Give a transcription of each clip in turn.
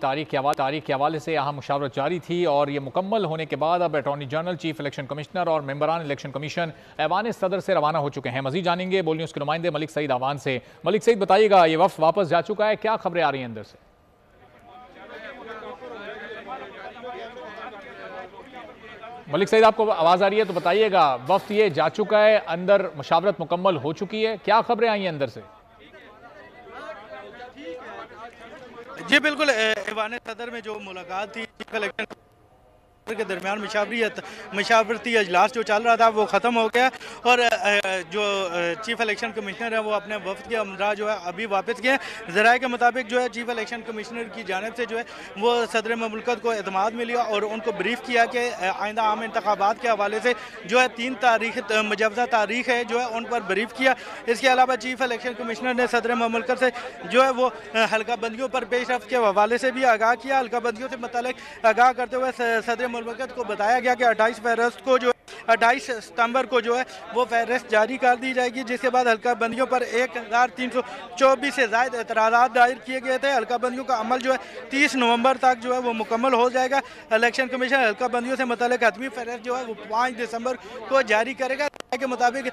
तारीख के हवाले से अहम मुशावरत जारी थी और ये मुकम्मल होने के बाद अब attorney general, chief election commissioner और मेंबरान इलेक्शन कमीशन ऐवान सदर से रवाना हो चुके हैं। मजीद जानेंगे बोल न्यूज़ के नुमाइंदे मलिक सईद आवान से। मलिक सईद, बताइएगा, ये वफ्द वापस जा चुका है, क्या खबरें आ रही हैं अंदर से? मलिक सईद, आपको आवाज़ आ रही है तो बताइएगा, वफ्द ये जा चुका है, अंदर मुशावरत मुकम्मल हो चुकी है, क्या खबरें आई हैं अंदर से? जी बिल्कुल, ऐवान सदर में जो मुलाकात थी चीफ इलेक्शन के दरमियान मशावरती अजलास जो चल रहा था वो ख़त्म हो गया और जो चीफ इलेक्शन कमिश्नर है वो अपने वफ्द के हमरा जो है अभी वापस गए। ज़राए के मुताबिक जो है चीफ इलेक्शन कमिश्नर की जानिब से जो है वो सदर ममलकत को एतमाद मिली और उनको ब्रीफ किया कि आइंदा आम इंतखाबात के हवाले से जो है 3 तारीख मुजवज़ा तारीख है जो है उन पर ब्रीफ किया। इसके अलावा चीफ इलेक्शन कमिश्नर ने सदर ममलकत से जो है वो हल्का बंदियों पर पेशरफ्त के हवाले से भी आगाह किया। हल्का बंदियों से मतलब आगाह करते हुए सदर ममलकत को बताया गया कि 28 फरवरी को जो 28 सितंबर को जो है वो फहरिस्त जारी कर दी जाएगी, जिसके बाद हल्का बंदियों पर 1324 से ज़ायद एतराज़ात दायर किए गए थे। हल्का बंदियों का अमल जो है 30 नवंबर तक जो है वो मुकम्मल हो जाएगा। इलेक्शन कमीशन हल्का बंदियों से मतलब हतमी फहरिस्त जो है वो 5 दिसंबर को जारी करेगा। के मुताबिक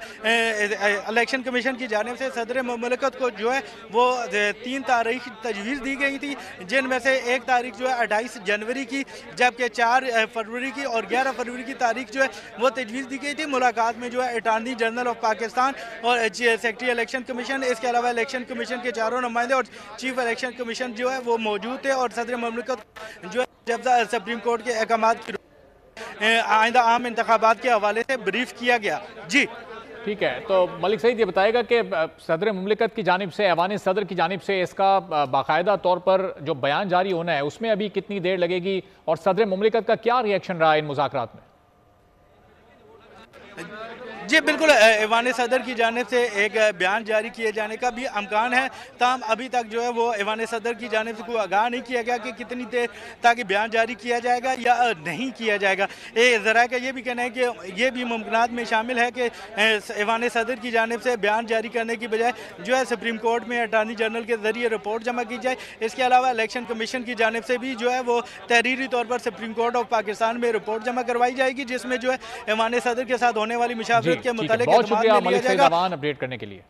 इलेक्शन कमीशन की जानिब से सदर ममलकत को जो है वो 3 तारीख तजवीज़ दी गई थी, जिनमें से एक तारीख जो है 28 जनवरी की, जबकि 4 फरवरी की और 11 फरवरी की तारीख जो है वो तजवीज़ दी गई थी। मुलाकात में जो है अटॉर्नी जनरल ऑफ पाकिस्तान और सेक्रेटरी इलेक्शन कमीशन, इसके अलावा इलेक्शन कमीशन के चारों नुमाइंदे और चीफ इलेक्शन कमीशन जो है वो मौजूद थे और सदर ममलकत जो है जब सुप्रीम कोर्ट के अहकाम की आइंदा आम इंतखाबात के हवाले से ब्रीफ किया गया। जी ठीक है, तो मलिक सईद ये बताएगा कि सदर मुमलिकत की जानिब से, ऐवान सदर की जानिब से इसका बाकायदा तौर पर जो बयान जारी होना है उसमें अभी कितनी देर लगेगी और सदर मुमलिकत का क्या रिएक्शन रहा इन मुज़ाकरात में? जी बिल्कुल, ऐवान सदर की जानिब से एक बयान जारी किए जाने का भी अमकान है, ताहम अभी तक जो है वो ऐवान सदर की जानिब से कोई आगाह नहीं किया गया कि कितनी देर तक बयान जारी किया जाएगा या नहीं किया जाएगा। ज़रा का ये भी कहना है कि ये भी मुमकिनात में शामिल है कि ऐवान सदर की जानिब से बयान जारी करने की बजाय जो है सुप्रीम कोर्ट में अटॉर्नी जनरल के ज़रिए रिपोर्ट जमा की जाए। इसके अलावा इलेक्शन कमीशन की जानिब से भी जो है वो तहरीरी तौर पर सुप्रीम कोर्ट ऑफ पाकिस्तान में रिपोर्ट जमा करवाई जाएगी, जिसमें जो है ऐवान सदर के साथ होने वाली मुशावरत के मुतालिक बहुत शुक्रिया मलिक सईद आवान अपडेट करने के लिए।